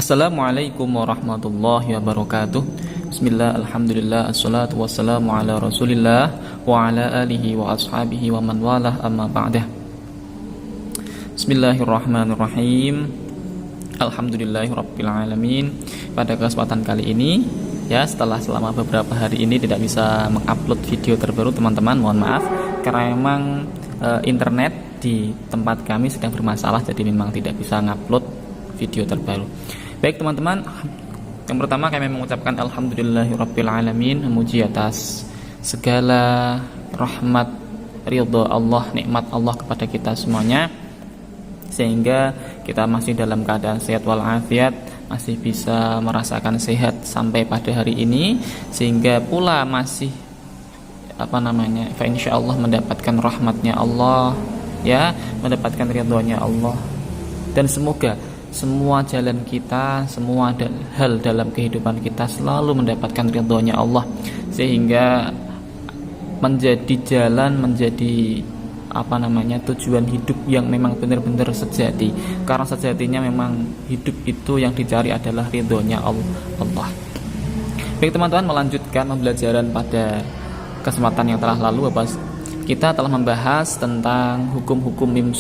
Assalamualaikum warahmatullahi wabarakatuh. Bismillah, alhamdulillah, assalatu wassalamu ala rasulillah wa ala alihi wa ashabihi wa man walah, amma ba'dah. Bismillahirrahmanirrahim. Alhamdulillahi rabbil alamin. Pada kesempatan kali ini, selama beberapa hari ini tidak bisa mengupload video terbaru, teman-teman, mohon maaf karena memang internet di tempat kami sedang bermasalah, jadi memang tidak bisa ngupload video terbaru. Baik teman-teman, yang pertama kami mengucapkan alhamdulillahirabbil alamin, memuji atas segala rahmat, ridha Allah, nikmat Allah kepada kita semuanya, sehingga kita masih dalam keadaan sehat walafiat, masih bisa merasakan sehat sampai pada hari ini, sehingga pula masih insyaallah mendapatkan rahmatnya Allah, mendapatkan ridhonya Allah. Dan semoga semua jalan kita, semua hal dalam kehidupan kita selalu mendapatkan ridhonya Allah, sehingga menjadi jalan, menjadi tujuan hidup yang memang benar-benar sejati. Karena sejatinya memang hidup itu yang dicari adalah ridhonya Allah. Baik teman-teman, melanjutkan pembelajaran pada kesempatan yang telah lalu, kita telah membahas tentang hukum-hukum nun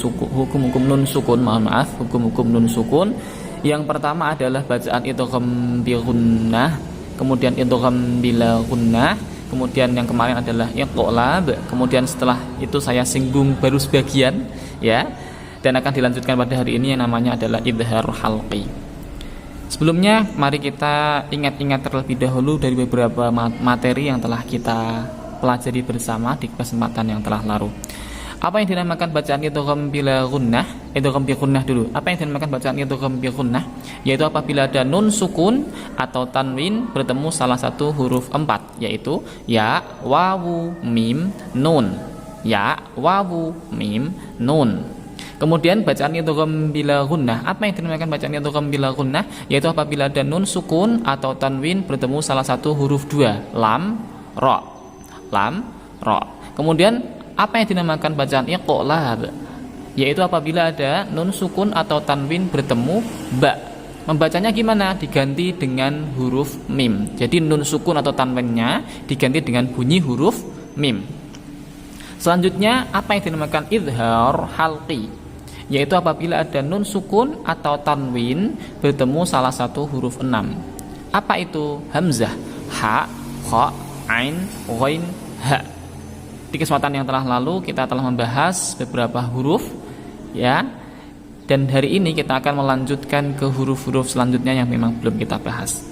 sukun. Yang pertama adalah bacaan idgham bi gunnah, kemudian idgham bila gunnah, kemudian yang kemarin adalah iqlab, kemudian setelah itu saya singgung baru sebagian, dan akan dilanjutkan pada hari ini yang namanya adalah idhar halqi. Sebelumnya mari kita ingat-ingat terlebih dahulu dari beberapa materi yang telah kita pelajari bersama di kesempatan yang telah lalu. Apa yang dinamakan bacaan idgham bila gunnah? Idgham bi gunnah dulu. Apa yang dinamakan bacaan idgham bi gunnah? Yaitu apabila ada nun sukun atau tanwin bertemu salah satu huruf 4, yaitu ya, wawu, mim, nun. Ya, wawu, mim, nun. Kemudian bacaan idgham bila gunnah. Apa yang dinamakan bacaan idgham bila gunnah? Yaitu apabila ada nun sukun atau tanwin bertemu salah satu huruf 2, lam, ra. Lam, ra. Kemudian apa yang dinamakan bacaan iqlab? Yaitu apabila ada nun sukun atau tanwin bertemu ba. Membacanya gimana? Diganti dengan huruf mim. Jadi nun sukun atau tanwinnya diganti dengan bunyi huruf mim. Selanjutnya apa yang dinamakan idhar halqi? Yaitu apabila ada nun sukun atau tanwin bertemu salah satu huruf 6. Apa itu? Hamzah, ha, kha, ain, ghain, ha. Di kesempatan yang telah lalu kita telah membahas beberapa huruf, dan hari ini kita akan melanjutkan ke huruf-huruf selanjutnya yang memang belum kita bahas.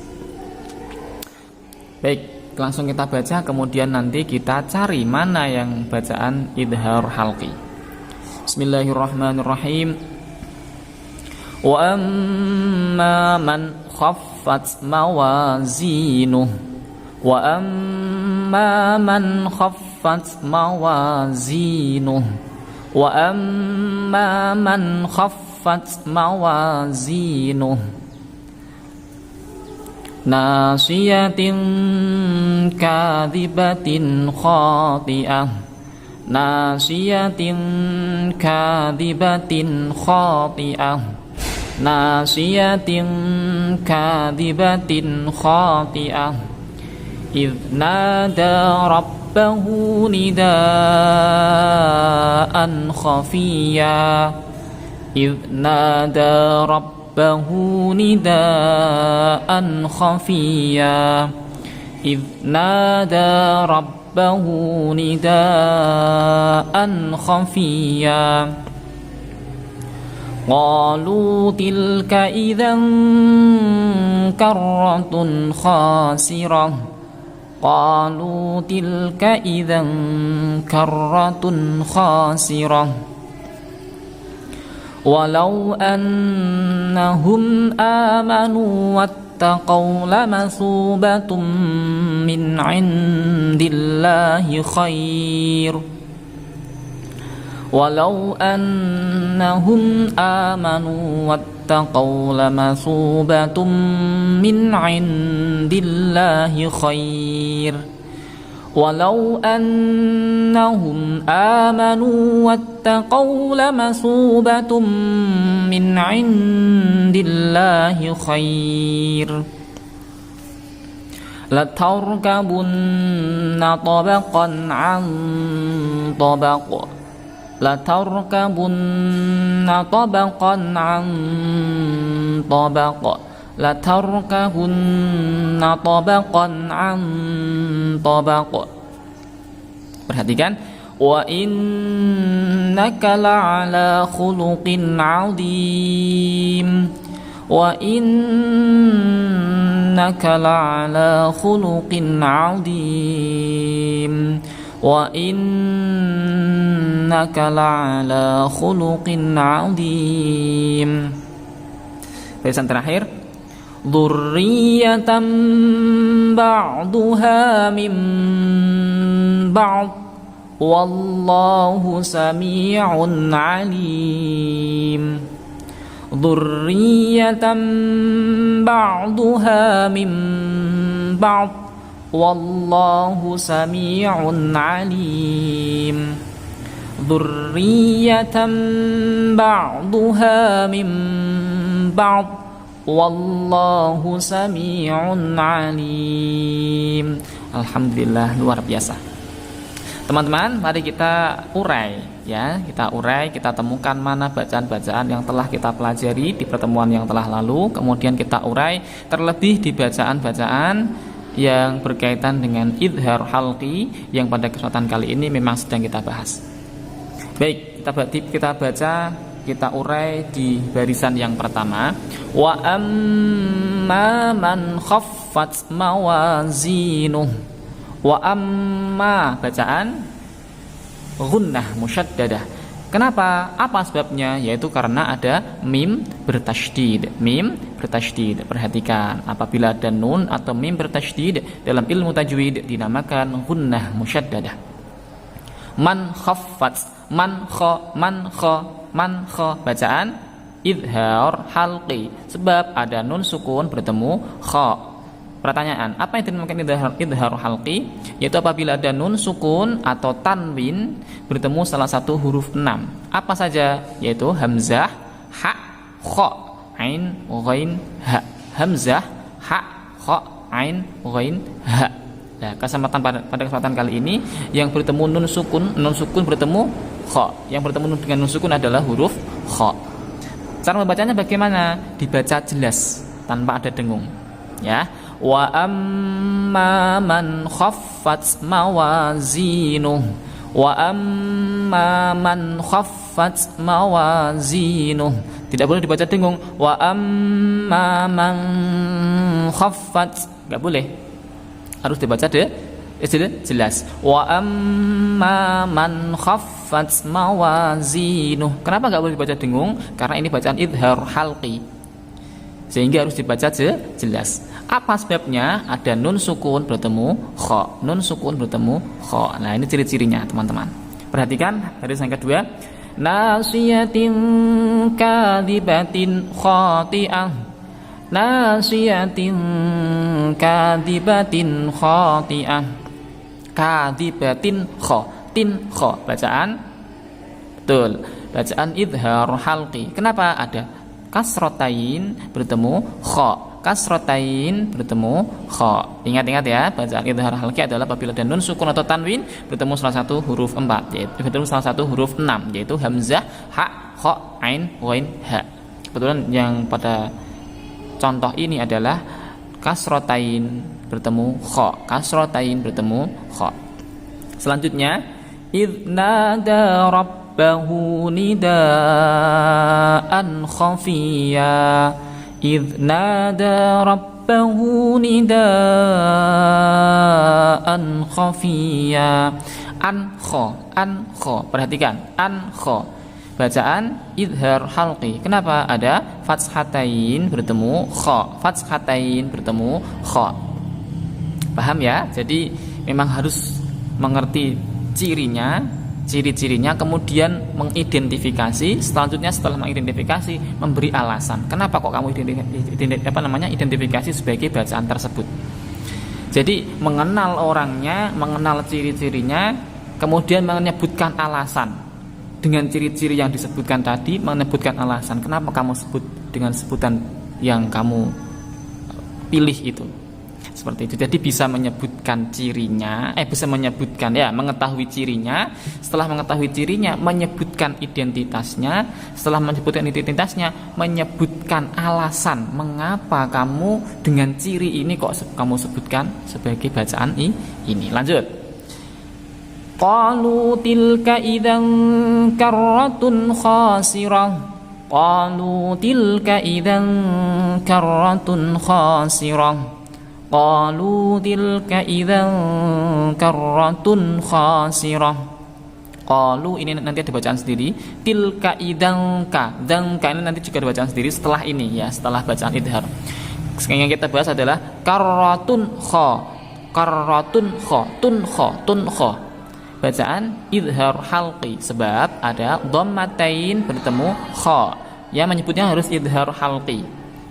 Baik, langsung kita baca, kemudian nanti kita cari mana yang bacaan idhar halqi. Bismillahirrahmanirrahim. Wa amma man khaffat mawazinuh. وَأَمَّا مَنْ خَفَّتْ مَوَازِينُهُ وَأَمَّا مَنْ خَفَّتْ مَوَازِينُهُ نَاصِيَةٍ كَاذِبَةٍ خَاطِئَةٍ نَاصِيَةٍ كَاذِبَةٍ خَاطِئَةٍ نَاصِيَةٍ كَاذِبَةٍ خَاطِئَةٍ إذ نادى ربه نداء خفيا إذ نادى ربه نداء خفيا إذ نادى ربه نداء خفيا قالوا تلك إذا كرة خاسرة قالوا تلك إذا كرة خاسرة ولو أنهم آمنوا واتقوا لمثوبة من عند الله خير ولو أنهم آمنوا واتقوا لمثوبة من عند الله خير walau annahum amanu wattaqaw lamasubatum min indillahi khair latarkabunna tabaqan an tabaq latarkabunna tabaqan an tabaq latarkabunna tabaqan an tabaq. Perhatikan, wa innaka la'ala khuluqin 'adzim wa innaka la'ala khuluqin 'adzim wa innaka la'ala khuluqin 'adzim. Barisan terakhir, dzurriyyatan ba'duha min ba'd wallahu sami'un 'alim. Dzurriyyatan ba'duha min ba'd wallahu sami'un 'alim. Dzurriyyatan ba'duha min ba'd wallahu sami'un 'alim. Alhamdulillah, luar biasa. Teman-teman, mari kita urai ya, kita temukan mana bacaan-bacaan yang telah kita pelajari di pertemuan yang telah lalu, kemudian kita urai terlebih di bacaan-bacaan yang berkaitan dengan idhar halqi yang pada kesempatan kali ini memang sedang kita bahas. Baik, kita baca, kita urai di barisan yang pertama. Wa amma man khaffat mawazinuh. Wa amma, bacaan gunnah musyaddadah. Kenapa? Apa sebabnya? Yaitu karena ada mim bertasydid. Mim bertasydid. Perhatikan, apabila ada nun atau mim bertasydid dalam ilmu tajwid dinamakan gunnah musyaddadah. Man khaffat, man kha, bacaan idhar halqi, sebab ada nun sukun bertemu kha. Pertanyaan, apa yang dinamakan idhar halqi? Yaitu apabila ada nun sukun atau tanwin bertemu salah satu huruf 6. Apa saja? Yaitu hamzah, ha, kha, ain, ghain, ha. Hamzah, ha, kha, ain, ghain, ha. Nah, pada kesempatan kali ini yang bertemu nun sukun bertemu kha. Yang bertemu dengan nun sukun adalah huruf kha. Cara membacanya bagaimana? Dibaca jelas tanpa ada dengung. Ya. Wa amma man khaffat mawazinuh. Wa amma man khaffat mawazinuh. Tidak boleh dibaca dengung. Wa amma man khaffat, enggak boleh. Harus dibaca jelas. Wa amma man khaffat mawazinuh. Kenapa enggak boleh dibaca dengung? Karena ini bacaan idhar halqi, sehingga harus dibaca jelas. Apa sebabnya? Ada nun sukun bertemu kha. Nun sukun bertemu kha. Nah, ini ciri-cirinya, teman-teman. Perhatikan baris yang kedua. Nasiyatin kadhibatin khati'ah. Nasiyatin kadhibatin khati'ah. Kadhibatin kha. Tin kha. Bacaan betul. Bacaan idhar halqi. Kenapa? Ada kasrotain bertemu kha. Kasrotain bertemu kha. Ingat-ingat ya, bacaan idhar halqi adalah apabila ada nun sukun atau tanwin bertemu salah satu huruf 4, yaitu bertemu salah satu huruf 6, yaitu hamzah, ha, kha, ain, ghain, ha. Kebetulan yang pada contoh ini adalah kasrotain bertemu kha. Kasrotain bertemu kha. Selanjutnya, idnada rabbahu nidaan khafiyya. Idnada rabbahu nidaan khafiyya. An kha. Perhatikan, an kha. Bacaan idhar halqi. Kenapa? Ada fatshatain bertemu kha. Fatshatain bertemu kha. Paham ya? Jadi memang harus mengerti ciri-cirinya, kemudian mengidentifikasi. Selanjutnya setelah mengidentifikasi, memberi alasan kenapa kok kamu identifikasi sebagai bacaan tersebut. Jadi mengenal orangnya, mengenal ciri-cirinya, kemudian menyebutkan alasan. Dengan ciri-ciri yang disebutkan tadi, menyebutkan alasan kenapa kamu sebut dengan sebutan yang kamu pilih itu. Seperti itu. Jadi bisa menyebutkan cirinya, bisa menyebutkan ya, mengetahui cirinya. Setelah mengetahui cirinya, menyebutkan identitasnya. Setelah menyebutkan identitasnya, menyebutkan alasan mengapa kamu dengan ciri ini kok kamu sebutkan sebagai bacaan ini. Lanjut. Qalu tilka idzan karratun khasirah. Qalu tilka idzan karratun khasirah. Qalu tilka idzan karratun khasirah. Qalu ini nanti ada bacaan sendiri. Tilka idzan ka. Dzanka ini nanti juga ada bacaan sendiri setelah ini ya, setelah bacaan idhar. Sekarang yang kita bahas adalah karratun kha. Karratun kha, tun kha. Bacaan idhar halqi sebab ada dhammatain bertemu kha. Ya menyebutnya harus idhar halqi.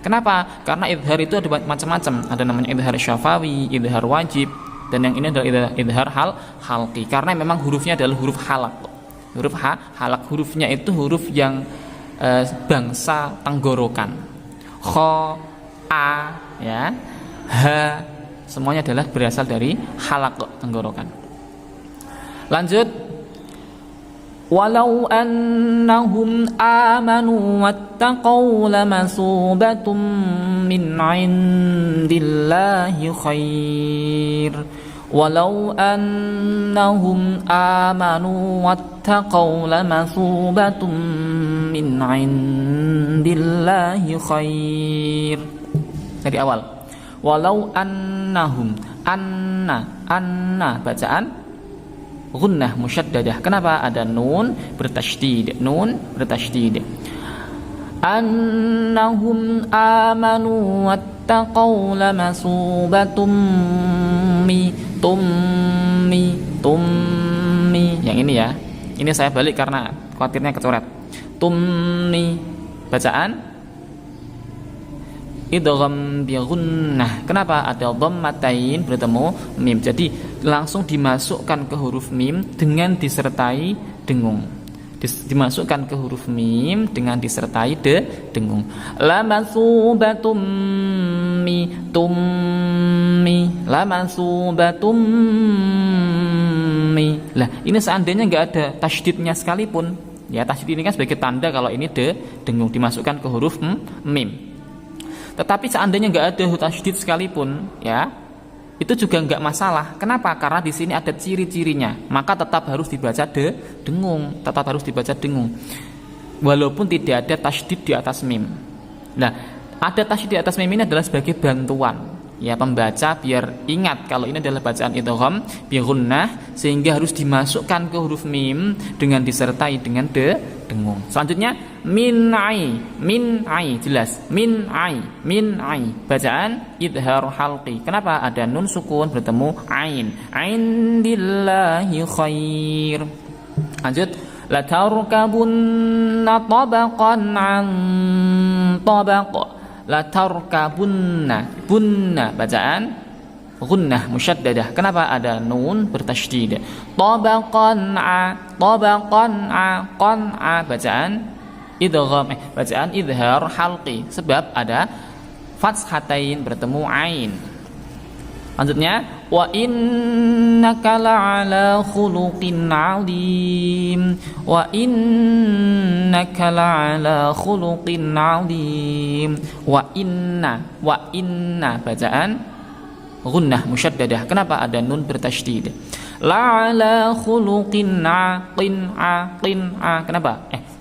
Kenapa? Karena idhar itu ada macam-macam. Ada namanya idhar syafawi, idhar wajib, dan yang ini adalah idhar halqi. Karena memang hurufnya adalah huruf halaq. Huruf halaq, hurufnya itu huruf yang bangsa tenggorokan. Kha, a, ya, ha, semuanya adalah berasal dari halaq tenggorokan. Lanjut. Walau annahum amanu wattaqaw lamasubatum min indillahi khair. Walau annahum amanu wattaqaw lamasubatum min indillahi khair. Dari awal. Walau annahum, anna bacaan gunnah musyaddadah. Kenapa? Ada nun bertasydid. Nun bertasydid. Annahum amanu wattaqaw lamasubatum tummi. Yang ini ya. Ini saya balik karena khawatirnya kecoret. Tummi. Bacaan idgham bi gunnah. Kenapa? Ada dhammatain bertemu mim. Jadi langsung dimasukkan ke huruf mim dengan disertai dengung. Dimasukkan ke huruf mim dengan disertai dengung. Lamasubatum tummi. Lamasubatum mi. Lah, ini seandainya enggak ada tasydidnya sekalipun. Ya, tasydid ini kan sebagai tanda kalau ini dengung, dimasukkan ke huruf mim. Tetapi seandainya nggak ada tasydid sekalipun, ya itu juga nggak masalah. Kenapa? Karena di sini ada ciri-cirinya, maka tetap harus dibaca dengung, tetap harus dibaca dengung, walaupun tidak ada tasydid di atas mim. Nah, ada tasydid di atas mim ini adalah sebagai bantuan, ya pembaca biar ingat kalau ini adalah bacaan idgham bi gunnah, sehingga harus dimasukkan ke huruf mim dengan disertai dengan dengung. Selanjutnya min ai, jelas min ai, bacaan idhar halqi. Kenapa? Ada nun sukun bertemu ain dillahi khair. Lanjut, la tarkabunna tabaqan an tabaq. La tarkabunna, bunna bacaan gunnah musyaddadah. Kenapa? Ada nun bertasydid. Tabaqan qan bacaan idgham, bacaan idhar halqi sebab ada fatshatain bertemu ain. Lanjutnya, wa innaka la'ala khuluqin 'adzim. Wa innaka la'ala khuluqin 'adzim. Wa inna bacaan gunnah musyaddadah. Kenapa? Ada nun bertasydid. La'ala khuluqin kenapa?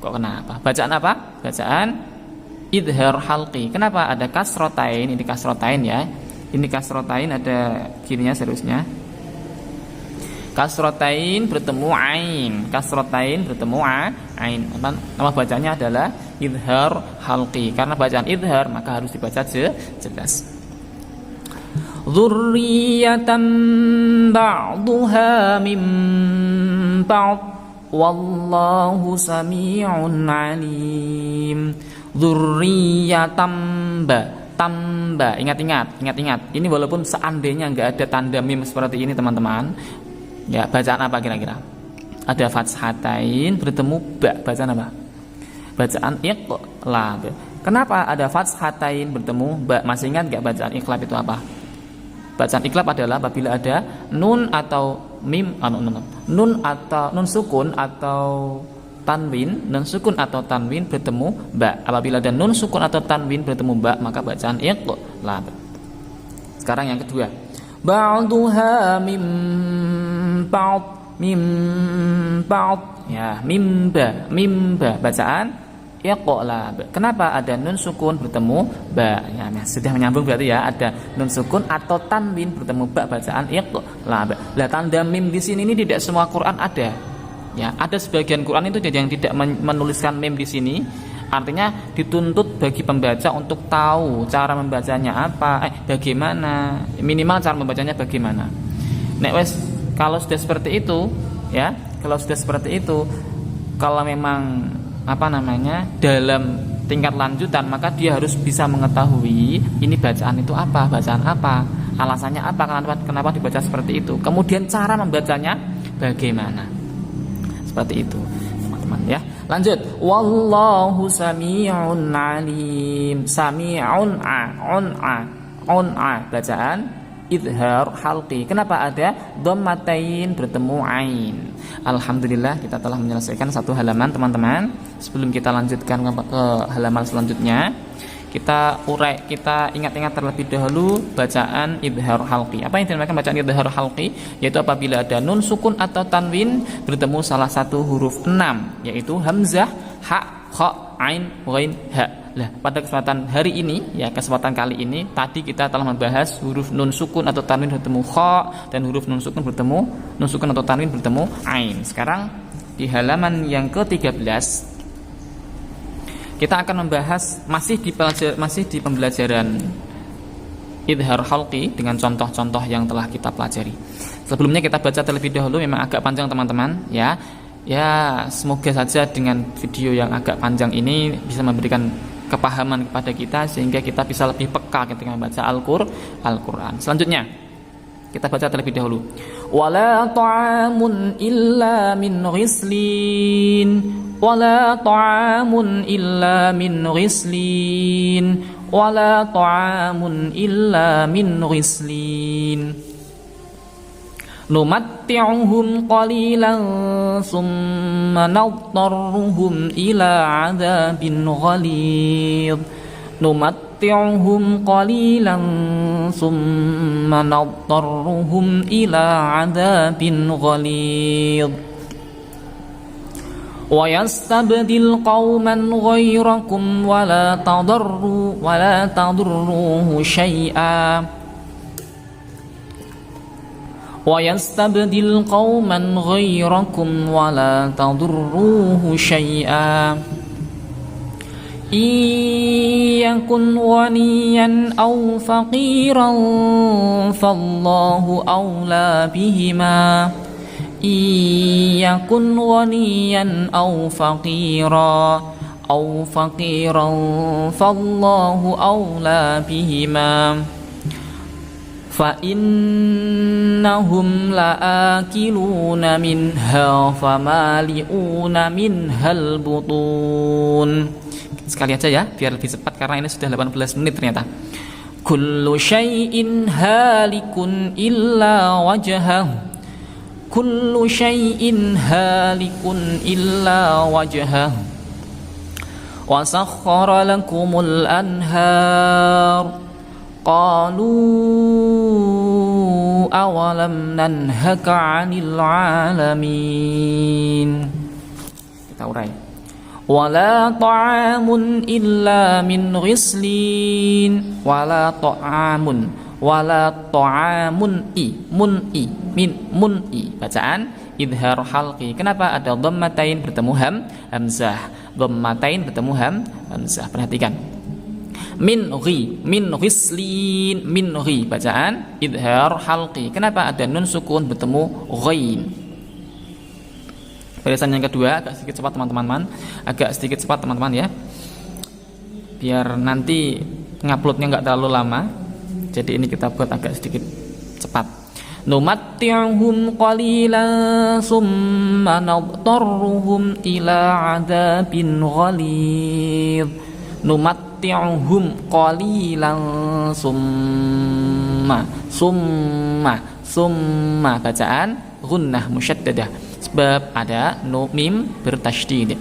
Kok kenapa? Bacaan apa? Bacaan idhar halqi. Kenapa? Ada kasrotain. Ini kasrotain ya. Ini kasrotain ada kirinya seharusnya. Kasrotain bertemu ain. Kasrotain bertemu ain. Nama bacanya adalah idhar halqi. Karena bacaan idhar maka harus dibaca jelas. Dzurriyyatan ba'duha min ba'd wallahu sami'un alim. Dzurriyyatan tamba. Ingat-ingat. Ini walaupun seandainya nggak ada tanda mim seperti ini teman-teman, ya bacaan apa kira-kira? Ada fatshatain bertemu ba, bacaan apa? Bacaan iqlab. Kenapa ada fatshatain bertemu ba? Masih ingat nggak bacaan iqlab itu apa? Bacaan iqlab adalah apabila ada nun atau mim, nun atau nun sukun atau tanwin, nun sukun atau tanwin bertemu ba. Apabila ada nun sukun atau tanwin bertemu ba, maka bacaan iqlab. Sekarang yang kedua, ba'duha mim ba'd, ya mimba bacaan iqlab. Kenapa ada nun sukun bertemu ba? Ya, sudah menyambung berarti ya, ada nun sukun atau tanwin bertemu ba, bacaan iqlab. Lah tanda mim di sini ini tidak semua Quran ada. Ya, ada sebagian Quran itu yang tidak menuliskan mim di sini. Artinya dituntut bagi pembaca untuk tahu cara membacanya apa, bagaimana, minimal cara membacanya bagaimana. Nek wes kalau sudah seperti itu, ya, kalau memang dalam tingkat lanjutan, maka dia harus bisa mengetahui ini bacaan itu apa, alasannya apa, kenapa dibaca seperti itu, kemudian cara membacanya bagaimana, seperti itu, teman-teman ya. Lanjut, wallahu sami'un alim. Sami'un bacaan idhar halqi. Kenapa ada dhammatain bertemu ain? Alhamdulillah kita telah menyelesaikan satu halaman teman-teman. Sebelum kita lanjutkan ke halaman selanjutnya, kita ingat-ingat terlebih dahulu bacaan idhar halqi. Apa yang dinamakan bacaan idhar halqi? Yaitu apabila ada nun sukun atau tanwin bertemu salah satu huruf 6, yaitu hamzah, ha, kha, ain, ghain, ha. Nah, pada kesempatan hari ini, ya kesempatan kali ini, tadi kita telah membahas huruf nun sukun atau tanwin bertemu kha dan huruf nun sukun atau tanwin bertemu ain. Sekarang di halaman yang ke-13 kita akan membahas masih di pembelajaran idhar halqi dengan contoh-contoh yang telah kita pelajari. Sebelumnya kita baca terlebih dahulu, memang agak panjang teman-teman, ya. Ya, semoga saja dengan video yang agak panjang ini bisa memberikan kepahaman kepada kita sehingga kita bisa lebih peka ketika membaca Al-Qur'an. Selanjutnya kita baca terlebih dahulu. Wala ta'amun illa min ghislin. Wala ta'amun illa min ghislin. Wala ta'amun illa min ghislin. Numatti'uhum qalilan summa nadtarruhum ila 'adzabin ghalidh. Numatti'uhum qalilan summa nadtarruhum ila 'adzabin ghalidh. Wa yastabdil qauman ghairakum wa la tadurruhu syai'a. وَيَسْتَبْدِلْ قَوْمًا غَيْرَكُمْ وَلَا تَضُرُّوهُ شَيْئًا إِنْ يَكُنْ غَنِيًّا أَوْ فَقِيرًا فَاللَّهُ أَوْلَى بِهِمَا إِنْ يَكُنْ غَنِيًّا أَوْ فَقِيرًا فَاللَّهُ أَوْلَى بِهِمَا فَإِنَّهُمْ لَآكِلُونَ مِنْهَا فَمَالِئُونَ مِنْهَا الْبُطُونَ. Sekali aja ya, biar lebih cepat karena ini sudah 18 menit ternyata. Kullu syai'in halikun illa wajhahu. Kullu syai'in halikun illa wajhahu. Wa sakhkhara lakumul anhar. Qalu awalam nanhaka 'anil 'alamin. Kita urai. Wala ta'amun illa min ghislin. Wala ta'amun mun i. Bacaan idhar halqi. Kenapa ada dhammatain bertemu hamzah? Dhammatain bertemu hamzah. Perhatikan. Min ghislin, bacaan idhar halqi. Kenapa ada nun sukun bertemu ghain? Barisan yang kedua agak sedikit cepat teman-teman ya, biar nanti nguploadnya nggak terlalu lama. Jadi ini kita buat agak sedikit cepat. Numatti'uhum qalilan summa nadtarruhum ila 'adzabin ghalidh. Numatti'uhum qalilan summa bacaan gunnah musyaddadah sebab ada mim bertasydid.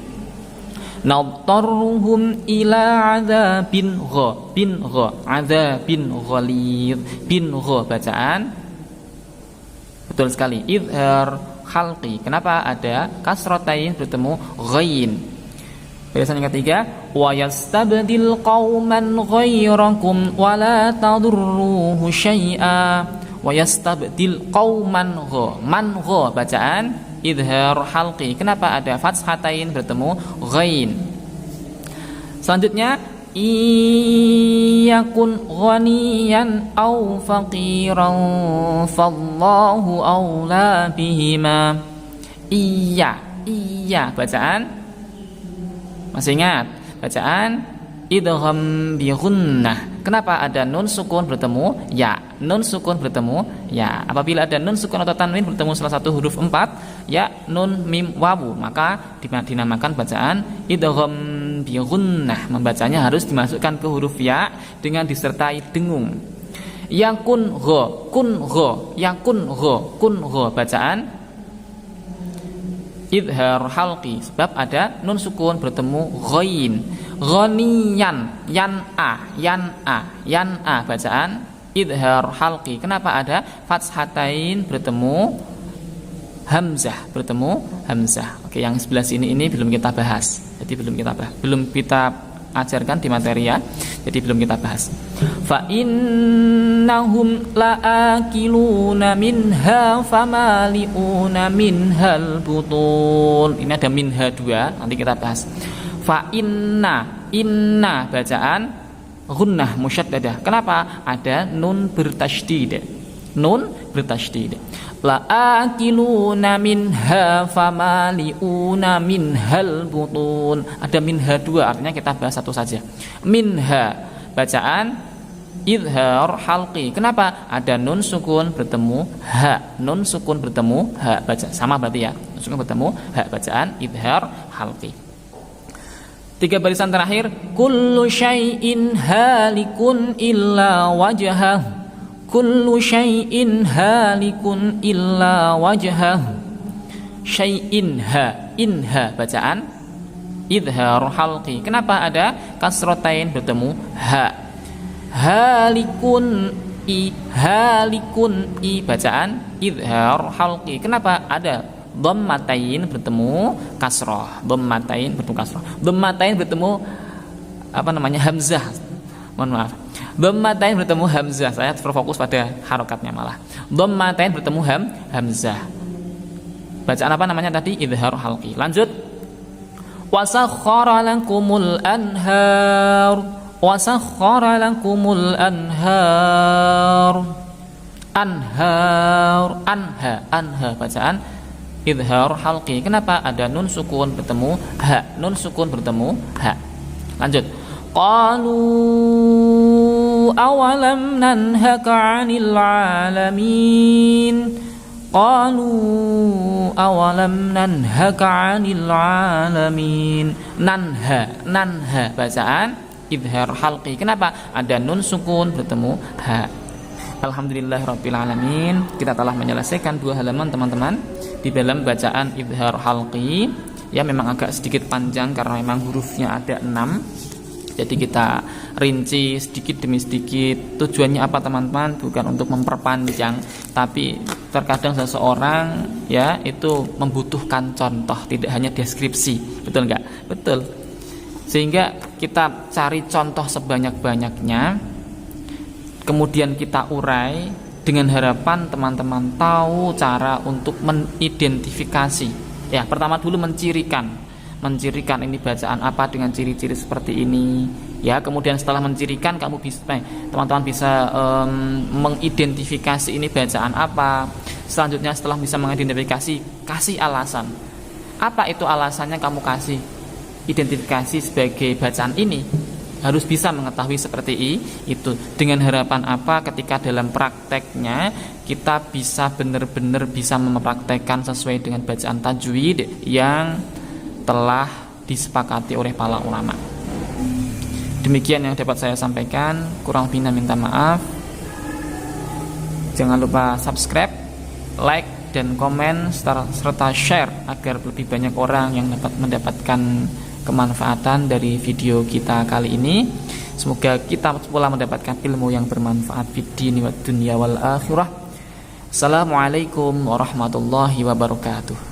Nadtarruhum ila 'adzabin adzabin ghalidh. Bin gha bacaan betul sekali idhar khalqi. Kenapa ada kasratain bertemu ghain? Barisan yang ketiga, wa yastabdil qauman ghairakum wa la tadurruhu syai'a. Wa yastabdil qauman man bacaan idhar halqi. Kenapa ada fatshatain bertemu ghain? Selanjutnya, iyakun ghaniyan aw faqiran fallahu aula bihima. Iya bacaan masih ingat bacaan idgham bi gunnah. Kenapa ada nun sukun bertemu ya? Nun sukun bertemu ya. Apabila ada nun sukun atau tanwin bertemu salah satu huruf 4 ya, nun, mim, wawu, maka dinamakan bacaan idgham bi gunnah. Membacanya harus dimasukkan ke huruf ya dengan disertai dengung. Yakun bacaan idhar halqi sebab ada nun sukun bertemu ghain. Ghaniyan yan a bacaan idhar halqi. Kenapa ada fatshatain bertemu hamzah Oke, yang sebelah sini ini belum kita bahas. Jadi belum kita ajarkan di materi ya. Jadi belum kita bahas. Fa innahum laakiluna minha famaliuna minhal butun. Ini ada minha 2, nanti kita bahas. Fa inna bacaan gunnah musyaddadah. Kenapa? Ada nun bertasydid. Laakiluna minha famaliuna minhal butun. Ada minha 2, artinya kita bahas satu saja. Minha bacaan idhar halqi. Kenapa? Ada nun sukun bertemu ha. Baca sama berarti ya. Nun sukun bertemu ha, bacaan idhar halqi. 3 barisan terakhir, kullu syai'in halikun illa wajhah. Kullu syai'in halikun illa wajhah. Syai'in ha bacaan idhar halqi. Kenapa ada kasrotain bertemu ha? Halikun i bacaan idhar halqi. Kenapa ada dhammatain bertemu kasroh? Dhammatain bertemu hamzah. Mohon maaf. Dhammatain bertemu hamzah. Saya terfokus pada harokatnya malah. Dhammatain bertemu hamzah. Bacaan apa namanya tadi? Idhar halqi. Lanjut. Wasakhkhara lakumul anhar. Anha bacaan idhar halqi. Kenapa? Ada nun sukun bertemu ha. Lanjut. Qalu awalam nanhaka 'anil 'alamin. Nanha bacaan idhar halqi. Kenapa? Ada nun sukun bertemu ha. Alhamdulillahirabbil alamin. Kita telah menyelesaikan 2 halaman teman-teman di dalam bacaan idhar halqi. Ya, memang agak sedikit panjang karena memang hurufnya ada 6. Jadi kita rinci sedikit demi sedikit. Tujuannya apa teman-teman? Bukan untuk memperpanjang, tapi terkadang seseorang ya itu membutuhkan contoh, tidak hanya deskripsi. Betul nggak? Betul. Sehingga kita cari contoh sebanyak-banyaknya, kemudian kita urai dengan harapan teman-teman tahu cara untuk mengidentifikasi. Ya, pertama dulu mencirikan ini bacaan apa dengan ciri-ciri seperti ini. Ya, kemudian setelah mencirikan teman-teman bisa mengidentifikasi ini bacaan apa. Selanjutnya setelah bisa mengidentifikasi, kasih alasan. Apa itu alasannya kamu kasih identifikasi sebagai bacaan ini? harus bisa mengetahui seperti itu. Dengan harapan apa? Ketika dalam prakteknya kita bisa benar-benar bisa mempraktekkan sesuai dengan bacaan tajwid yang telah disepakati oleh para ulama. Demikian yang dapat saya sampaikan, kurang lebihnya minta maaf. Jangan lupa subscribe, like, dan komen serta share agar lebih banyak orang yang dapat mendapatkan kemanfaatan dari video kita kali ini. Semoga kita pula mendapatkan ilmu yang bermanfaat fid dini wad dunya wal akhirah. Assalamualaikum warahmatullahi wabarakatuh.